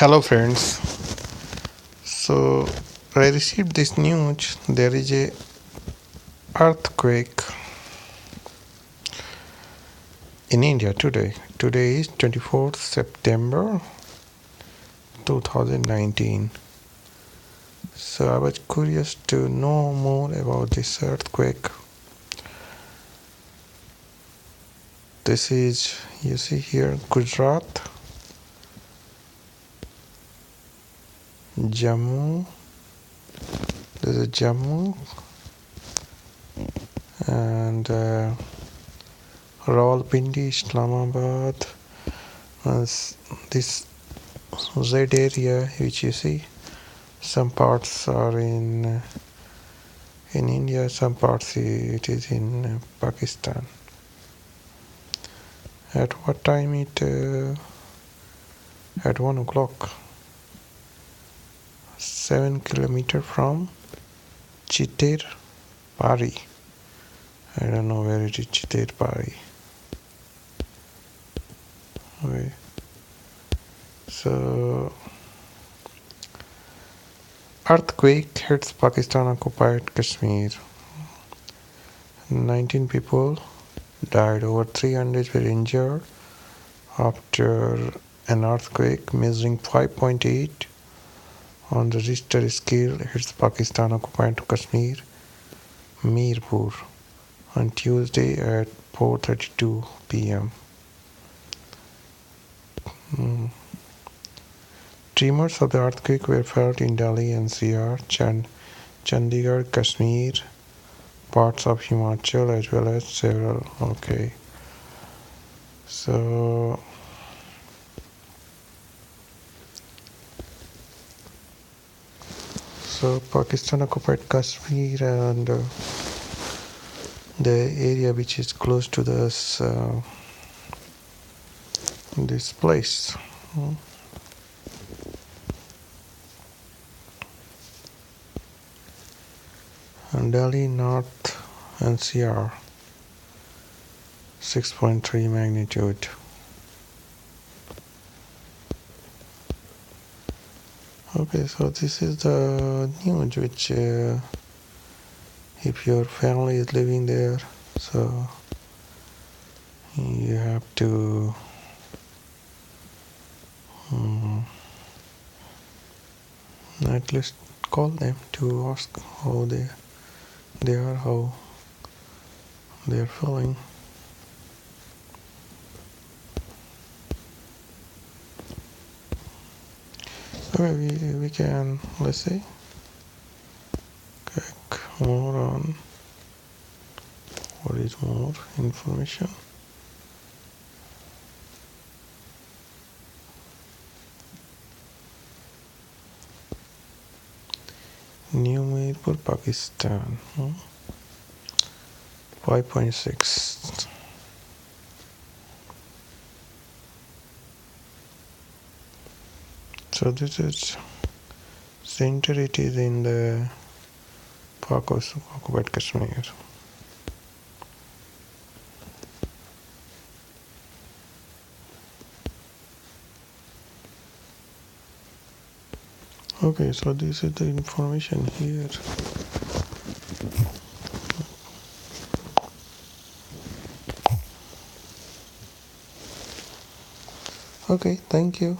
Hello friends. So I received this news. There is a earthquake in India today. Today is 24th September 2019. So I was curious to know more about this earthquake. This is, you see here, Gujarat, Jammu. This is Jammu and Rawalpindi, Islamabad. This Z area, which you see, some parts are in India, some parts it is in Pakistan. At what time it? At 1 o'clock. 7 kilometers from Chiter Pari. I don't know where it is, Chiter Pari. Okay. So, earthquake hits Pakistan occupied Kashmir. 19 people died, over 300 were injured after an earthquake measuring 5.8 on the Richter scale hits Pakistan occupied Kashmir, Mirpur, on Tuesday at 4:32 p.m. Tremors of the earthquake were felt in Delhi NCR, Chandigarh, Kashmir, parts of Himachal as well as several. Okay. So Pakistan occupied Kashmir and the area which is close to this place. And Delhi North NCR 6.3 magnitude. Okay, so this is the news which if your family is living there, so you have to at least call them to ask how they are, how they are feeling. Okay, we can, let's see, click more on what is more information. New Mirpur, Pakistan, 5.6. So this is center, it is in the occupied Kashmir. Okay, so this is the information here. Okay, thank you.